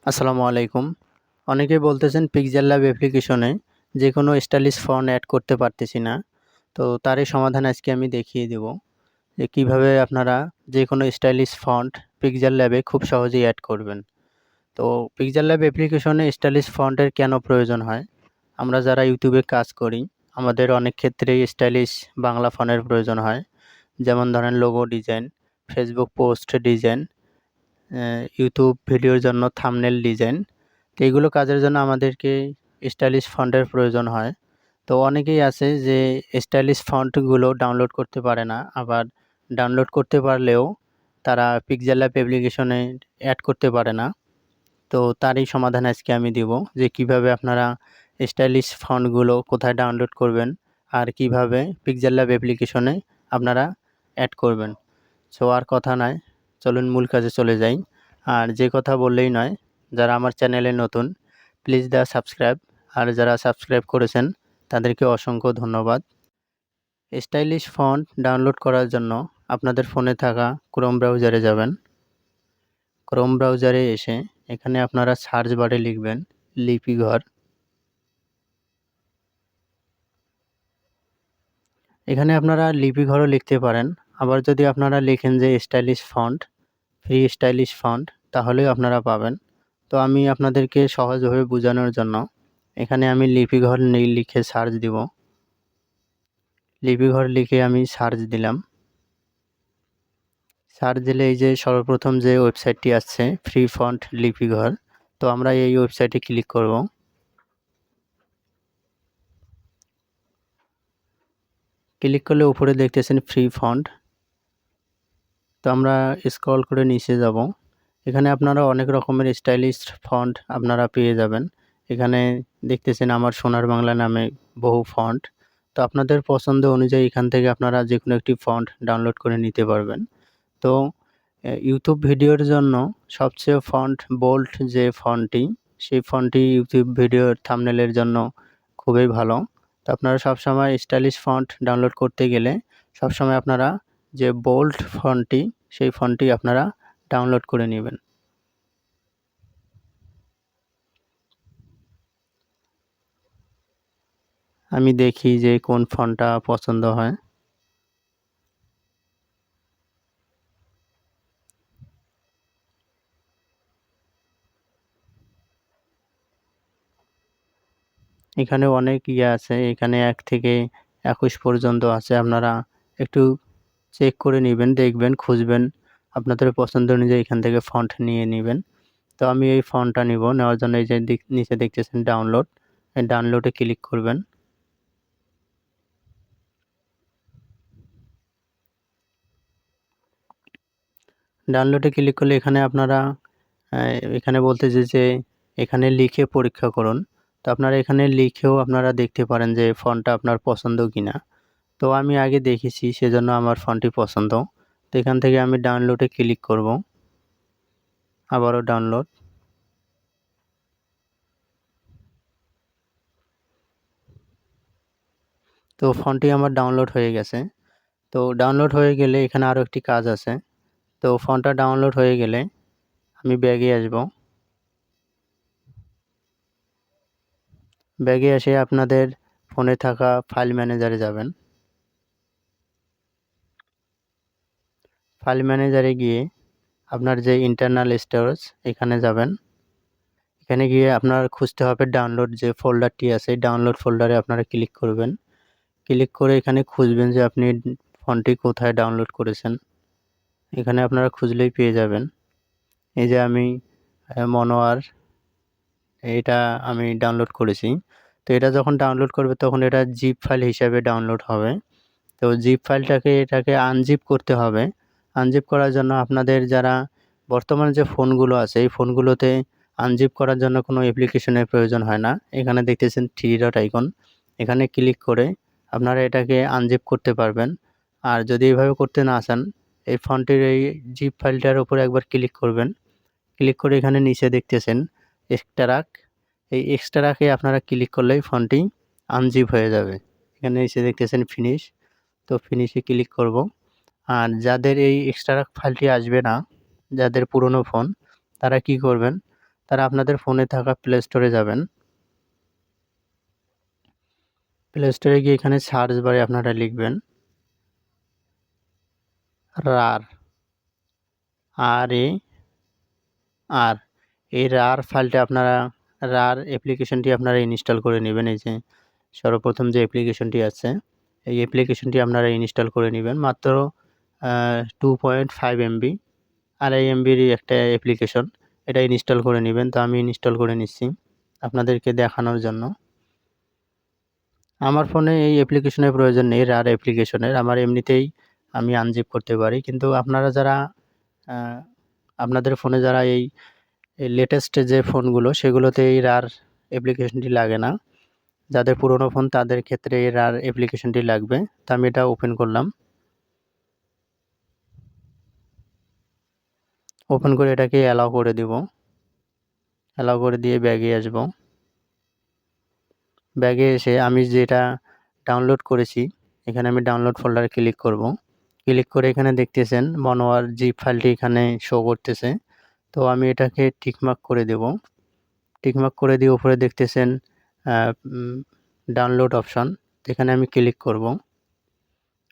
আসসালামু আলাইকুম। অনেকেই বলতেছেন পিক্সেল ল্যাব অ্যাপ্লিকেশনে যে কোনো স্টাইলিশ ফন্ট অ্যাড করতে পারতেছি না। তো তারই সমাধান আজকে আমি দেখিয়ে দেব যে কিভাবে আপনারা যে কোনো স্টাইলিশ ফন্ট পিক্সেল ল্যাবে খুব সহজেই অ্যাড করবেন। তো পিক্সেল ল্যাব অ্যাপ্লিকেশনে স্টাইলিশ ফন্টের কেন প্রয়োজন হয়? আমরা যারা ইউটিউবে কাজ করি আমাদের অনেক ক্ষেত্রেই স্টাইলিশ বাংলা ফন্টের প্রয়োজন হয়। যেমন ধরেন logo design, Facebook post design, YouTube ভিডিওর জন্য থাম্বনেল ডিজাইন। তো এইগুলো কাজের জন্য আমাদেরকে স্টাইলিশ ফন্টের প্রয়োজন হয়। তো অনেকেই আছে যে স্টাইলিশ ফন্টগুলো ডাউনলোড করতে পারে না, আবার ডাউনলোড করতে পারলেও তারা পিক্সেল ল্যাব অ্যাপ্লিকেশনে অ্যাড করতে পারে না। তো তারই সমাধান আজকে আমি দিব যে কিভাবে আপনারা স্টাইলিশ ফন্টগুলো কোথায় ডাউনলোড করবেন আর কিভাবে পিক্সেল ল্যাব অ্যাপ্লিকেশনে আপনারা অ্যাড করবেন। সো আর কথা নয়, চলুন মূল কাজে চলে যাই। আর যে কথা বললেই নয়, যারা আমার চ্যানেলে নতুন প্লিজ সাবস্ক্রাইব, আর যারা সাবস্ক্রাইব করেছেন তাদেরকে অসংখ্য ধন্যবাদ। স্টাইলিশ ফন্ট ডাউনলোড করার জন্য আপনাদের ফোনে থাকা ক্রোম ব্রাউজারে যাবেন। ক্রোম ব্রাউজারে এসে এখানে আপনারা সার্চ বারে লিখবেন লিপিঘর। এখানে আপনারা লিপিঘরও লিখতে পারেন, আবার যদি আপনারা লিখেন যে stylish font, free stylish font, তাহলেও আপনারা পাবেন। তো আমি আপনাদেরকে সহজভাবে বোঝানোর জন্য এখানে আমি লিপিঘর লিখে সার্চ দিব। লিপিঘর লিখে আমি সার্চ দিলাম। সার্চ দিলে এই যে সর্বপ্রথম যে ওয়েবসাইটটি আসছে ফ্রি ফন্ট লিপিঘর, তো আমরা এই ওয়েবসাইটে ক্লিক করব। ক্লিক করলে উপরে দেখতেছেন ফ্রি ফন্ট। তো আমরা স্ক্রল করে নিচে যাব। এখানে আপনারা অনেক রকমের স্টাইলিশ ফন্ট আপনারা পেয়ে যাবেন। এখানে দেখতেছেন আমার সোনার বাংলা নামে বহু ফন্ট। তো আপনাদের পছন্দ অনুযায়ী এখান থেকে আপনারা যে কোনো একটি ফন্ট ডাউনলোড করে নিতে পারবেন। তো ইউটিউব ভিডিওর জন্য সবচেয়ে ফন্ট বোল্ড যে ফন্টটি, সেই ফন্টটি ইউটিউব ভিডিওর থাম্বনেলের জন্য খুবই ভালো। তো আপনারা সবসময় স্টাইলিশ ফন্ট ডাউনলোড করতে গেলে সবসময় আপনারা যে বোল্ড ফন্টটি, সেই ফন্টটি আপনারা ডাউনলোড করে নেবেন। আমি দেখি যে কোন ফন্টটা পছন্দ হয়। এখানে অনেক আছে, এখানে 1 থেকে 21 পর্যন্ত আছে। আপনারা একটু চেক করে নেবেন, দেখবেন, খুঁজবেন, আপনাদের পছন্দ অনুযায়ী এখান থেকে ফন্ট নিয়ে নেবেন। তো আমি এই ফন্টটা নিব, নেওয়ার জন্য এই যে নিচে দেখতেছেন ডাউনলোড, এই ডাউনলোডে ক্লিক করবেন। ডাউনলোডে ক্লিক করলে এখানে আপনারা এখানে বলতেছে যে এখানে লিখে পরীক্ষা করুন। তো আপনারা এখানে লিখেও আপনারা দেখতে পারেন যে ফন্টটা আপনার পছন্দ কিনা। তো আমি আগে দেখেছি, সেজন্য আমার ফন্টটি পছন্দ। তো এখান থেকে আমি ডাউনলোডে ক্লিক করব। আবারও ডাউনলোড। তো ফন্টটি আমার ডাউনলোড হয়ে গেছে। তো ডাউনলোড হয়ে গেলে এখানে আরও একটি কাজ আছে। তো ফন্টটা ডাউনলোড হয়ে গেলে আমি ব্যাগে আসব। ব্যাগে এসে আপনাদের ফোনে থাকা ফাইল ম্যানেজারে যাবেন। ফাইল ম্যানেজারে গিয়ে আপনার যে ইন্টারনাল স্টোরেজ, এখানে যাবেন। এখানে গিয়ে আপনার খুঁজতে হবে ডাউনলোড যে ফোল্ডারটি আছে, ডাউনলোড ফোল্ডারে আপনারা ক্লিক করবেন। ক্লিক করে এখানে খুঁজবেন যে আপনি ফন্টটি কোথায় ডাউনলোড করেছেন। এখানে আপনারা খুঁজলেই পেয়ে যাবেন। এই যে আমি মনোয়ার, এটা আমি ডাউনলোড করেছি। তো এটা যখন ডাউনলোড করবে তখন এটা জিপ ফাইল হিসাবে ডাউনলোড হবে। তো জিপ ফাইলটাকে এটাকে আনজিপ করতে হবে। আনজিপ করার জন্য আপনাদের যারা বর্তমানে যে ফোনগুলো আছে এই ফোনগুলোতে আনজিপ করার জন্য কোনো অ্যাপ্লিকেশনের প্রয়োজন হয় না। এখানে দেখতেছেন থ্রি ডট আইকন, এখানে ক্লিক করে আপনারা এটাকে আনজিপ করতে পারবেন। আর যদি এইভাবে করতে না চান, এই ফন্টের এই জিপ ফাইলটার উপরে একবার ক্লিক করবেন। ক্লিক করে এখানে নিচে দেখতেছেন এক্সট্রাক্ট, এই এক্সট্রাকে আপনারা ক্লিক করলেই ফন্টটি আনজিপ হয়ে যাবে। এখানে নিচে দেখতেছেন ফিনিশ, তো ফিনিশে ক্লিক করব। আর যাদের এই এক্সট্রাক্ট ফাইলটি আসবে না, যাদের পুরনো ফোন, তারা কি করবেন, তারা আপনাদের ফোনে থাকা প্লে স্টোরে যাবেন। প্লে স্টোরে গিয়ে এখানে সার্চ বারে আপনারা লিখবেন রার, আর এই রার ফাইলটা আপনারা, রার অ্যাপ্লিকেশনটি আপনারা ইনস্টল করে নেবেন। এই যে সর্বপ্রথম যে অ্যাপ্লিকেশনটি আছে এই অ্যাপ্লিকেশনটি আপনারা ইনস্টল করে নেবেন। মাত্র 2.5 MB, 2.5 MBর একটা অ্যাপ্লিকেশন, এটা ইনস্টল করে নেবেন। তো আমি ইনস্টল করে নিচ্ছি আপনাদেরকে দেখানোর জন্য। আমার ফোনে এই অ্যাপ্লিকেশনের প্রয়োজন নেই, রার অ্যাপ্লিকেশনের, আমার এমনিতেই আমি আনজিপ করতে পারি। কিন্তু আপনারা যারা আপনাদের ফোনে যারা এই লেটেস্ট যে ফোনগুলো সেগুলোতে এই রার অ্যাপ্লিকেশনটি লাগে না, যাদের পুরনো ফোন তাদের ক্ষেত্রে এই রার অ্যাপ্লিকেশনটি লাগবে। তো আমি এটা ওপেন করলাম, ওপেন করে এটাকে অ্যালাউ করে দিব, অ্যালাউ করে দিয়ে ব্যাগে আসব। ব্যাগে এসে আমি যেটা ডাউনলোড করেছি এখানে আমি ডাউনলোড ফোল্ডারে ক্লিক করব। ক্লিক করে এখানে দেখতেছেন মনোয়ার জিপ ফাইলটি এখানে শো করতেছে। তো আমি এটাকে টিকমার্ক করে দেব। টিকমার্ক করে দিয়ে উপরে দেখতেছেন ডাউনলোড অপশন, এখানে আমি ক্লিক করব।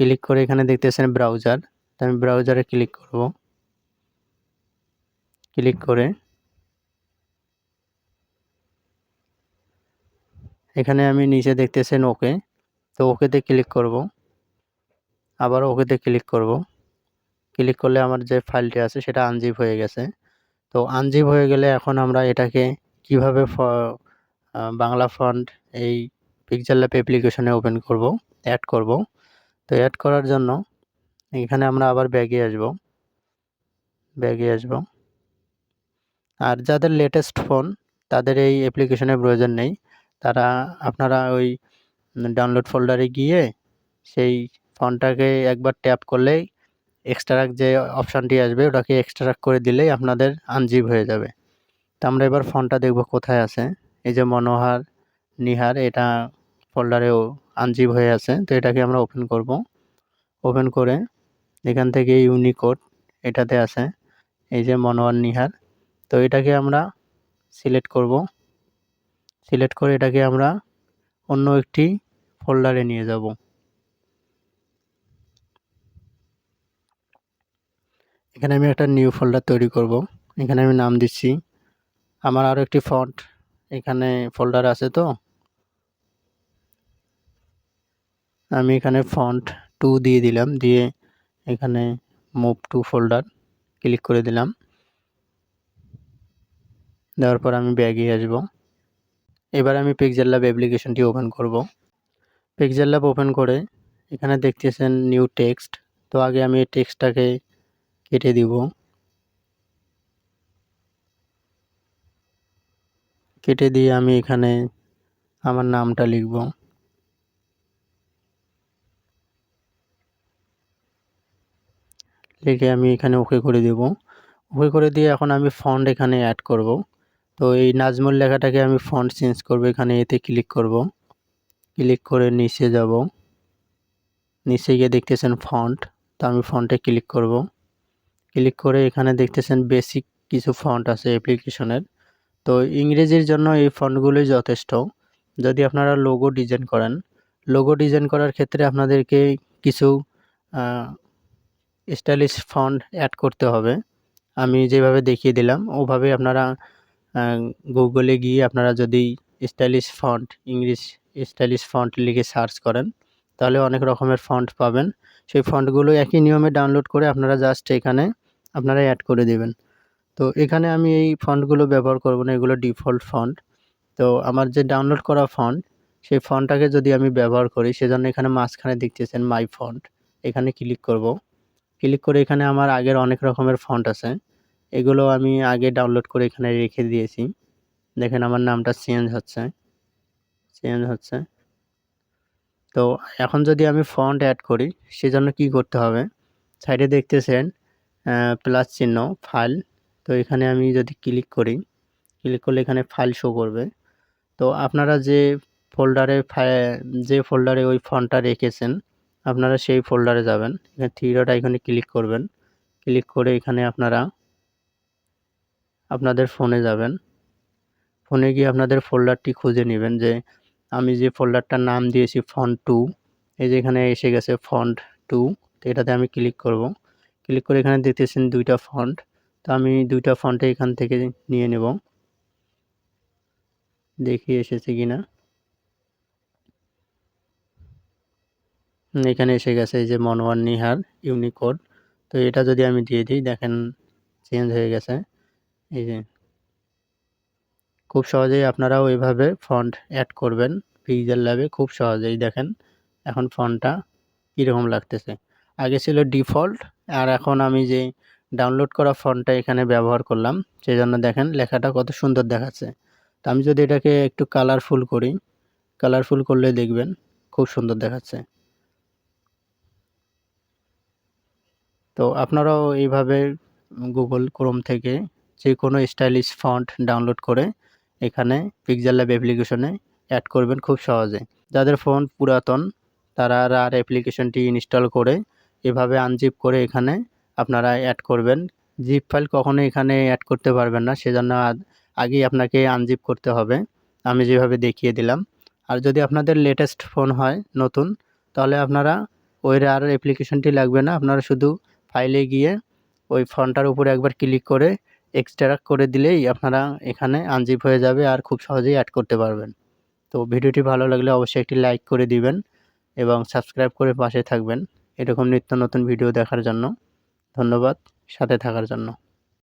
ক্লিক করে এখানে দেখতেছেন ব্রাউজার, তো আমি ব্রাউজারে ক্লিক করব। ক্লিক করে এখানে আমি নিচে দেখতেছেন ওকে, তো ওকেতে ক্লিক করব। আবার ওকেতে ক্লিক করব। ক্লিক করলে আমার যে ফাইলটি আছে সেটা আনজিপ হয়ে গেছে। তো আনজিপ হয়ে গেলে এখন আমরা এটাকে কিভাবে বাংলা ফন্ট এই পিক্সেল ল্যাব অ্যাপ্লিকেশনে ওপেন করব, অ্যাড করব। তো অ্যাড করার জন্য এখানে আমরা আবার ব্যাগে আসব, ব্যাগে আসব। আর যাদের লেটেস্ট ফোন তাদের এই অ্যাপ্লিকেশনের প্রয়োজন নেই, তারা আপনারা ওই ডাউনলোড ফোল্ডারে গিয়ে সেই ফন্টটাকে একবার ট্যাপ করলেই এক্সট্রাক্ট যে অপশানটি আসবে ওটাকে এক্সট্রাক্ট করে দিলেই আপনাদের আনজিপ হয়ে যাবে। তো আমরা এবার ফন্টটা দেখব কোথায় আছে। এই যে মনোহার নিহার, এটা ফোল্ডারেও আনজিপ হয়ে আছে। তো এটাকে আমরা ওপেন করব। ওপেন করে এখান থেকে ইউনিকোড এটাতে আছে, এই যে মনোহার নিহার। তো এটাকে আমরা সিলেক্ট করব। সিলেক্ট করে এটাকে আমরা অন্য একটি ফোল্ডারে নিয়ে যাব। এখানে আমি একটা নিউ ফোল্ডার তৈরি করব। এখানে আমি নাম দিচ্ছি, আমার আরও একটি ফন্ট এখানে ফোল্ডার আছে, তো আমি এখানে ফন্ট 2 দিয়ে দিলাম, দিয়ে এখানে মুভ টু ফোল্ডার ক্লিক করে দিলাম। দেওয়ার পর আমি ব্যাগে আসব। এবার আমি পিক্সেল ল্যাব অ্যাপ্লিকেশনটি ওপেন করব। পিক্সেল ল্যাব ওপেন করে এখানে দেখতেছেন নিউ টেক্সট। তো আগে আমি এই টেক্সটটাকে কেটে দিব। কেটে দিয়ে আমি এখানে আমার নামটা লিখব। লিখে আমি এখানে ওকে করে দেব। ওকে করে দিয়ে এখন আমি ফন্ট এখানে অ্যাড করব। তো এই নাজমুল লেখাটাকে আমি ফন্ট চেঞ্জ করব। এখানে এতে ক্লিক করব। ক্লিক করে নিচে যাব, নিচে গিয়ে দেখতেছেন ফন্ট, তো আমি ফন্টে ক্লিক করব। ক্লিক করে এখানে দেখতেছেন বেসিক কিছু ফন্ট আছে অ্যাপ্লিকেশনের। তো ইংরেজির জন্য এই ফন্টগুলোই যথেষ্ট। যদি আপনারা লোগো ডিজাইন করেন, লোগো ডিজাইন করার ক্ষেত্রে আপনাদেরকে কিছু স্টাইলিশ ফন্ট অ্যাড করতে হবে। আমি যেভাবে দেখিয়ে দিলাম ওভাবে আপনারা গুগলে গিয়ে আপনারা যদি stylish font, English stylish font লিখে সার্চ করেন তাহলে অনেক রকমের ফন্ট পাবেন। সেই ফন্টগুলো একই নিয়মে ডাউনলোড করে আপনারা জাস্ট এখানে আপনারা অ্যাড করে দেবেন। তো এখানে আমি এই ফন্টগুলো ব্যবহার করব না, এগুলো ডিফল্ট ফন্ট। তো আমার যে ডাউনলোড করা ফন্ট সেই ফন্টটাকে যদি আমি ব্যবহার করি সেজন্য এখানে মাঝখানে দেখতেছেন মাই ফন্ট, এখানে ক্লিক করব। ক্লিক করে এখানে আমার আগের অনেক রকমের ফন্ট আছে, এগুলো আমি আগে ডাউনলোড করে এখানে রেখে দিয়েছি। দেখেন আমার নামটা চেঞ্জ হচ্ছে, চেঞ্জ হচ্ছে। তো এখন যদি আমি ফন্ট অ্যাড করি সেজন্য কি করতে হবে, সাইডে দেখতেছেন প্লাস চিহ্ন, ফাইল। তো এখানে আমি যদি ক্লিক করি, ক্লিক করলে এখানে ফাইল শো করবে। তো আপনারা যে ফোল্ডারে ওই ফন্টটা রেখেছেন আপনারা সেই ফোল্ডারে যাবেন। এখানে থ্রি ডট আইকনে ক্লিক করবেন। ক্লিক করে এখানে আপনারা আপনাদের ফোনে যাবেন। ফোনে গিয়ে আপনাদের ফোল্ডারটি খুঁজে নেবেন, যে আমি যে ফোল্ডারটার নাম দিয়েছি ফন্ট 2, এই যে এখানে এসে গেছে ফন্ট 2। তো এটাতে আমি ক্লিক করব। ক্লিক করে এখানে দেখতেছেন 2টা ফন্ট। তো আমি 2টা ফন্টে এখান থেকে নিয়ে নেব, দেখি এসেছে কিনা। এখানে এসে গেছে এই যে মনোয়ার নিহার ইউনিকোড। তো এটা যদি আমি দিয়ে দিই, দেখেন চেঞ্জ হয়ে গেছে। এই যে খুব সহজেই আপনারাও এইভাবে ফন্ট অ্যাড করবেন পিক্সেল ল্যাবে, খুব সহজেই। দেখেন এখন ফন্টটা কীরকম লাগতেছে। আগে ছিল ডিফল্ট, আর এখন আমি যে ডাউনলোড করা ফন্টটা এখানে ব্যবহার করলাম, সেই জন্য দেখেন লেখাটা কত সুন্দর দেখাচ্ছে। তো আমি যদি এটাকে একটু কালারফুল করি, কালারফুল করলে দেখবেন খুব সুন্দর দেখাচ্ছে। তো আপনারাও এইভাবে গুগল ক্রোম থেকে যে কোনো স্টাইলিশ ফন্ট ডাউনলোড করে এখানে পিক্সেল ল্যাব অ্যাপ্লিকেশনে অ্যাড করবেন খুব সহজে। যাদের ফোন পুরাতন তারা আর অ্যাপ্লিকেশনটি ইনস্টল করে এভাবে আনজিপ করে এখানে আপনারা অ্যাড করবেন। জিপ ফাইল কখনো এখানে অ্যাড করতে পারবেন না, সেজন্য আগেই আপনাকে আনজিপ করতে হবে, আমি যেভাবে দেখিয়ে দিলাম। আর যদি আপনাদের লেটেস্ট ফোন হয় নতুন, তাহলে আপনারা ওই আর অ্যাপ্লিকেশনটি লাগবে না, আপনারা শুধু ফাইলে গিয়ে ওই ফন্টটার উপরে একবার ক্লিক করে এক্সট্রাক্ট করে দিলেই আপনারা এখানে আনজিপ হয়ে যাবে আর খুব সহজেই অ্যাড করতে পারবেন। তো ভিডিওটি ভালো লাগলে অবশ্যই একটি লাইক করে দিবেন এবং সাবস্ক্রাইব করে পাশে থাকবেন এরকম নিত্য নতুন ভিডিও দেখার জন্য। ধন্যবাদ সাথে থাকার জন্য।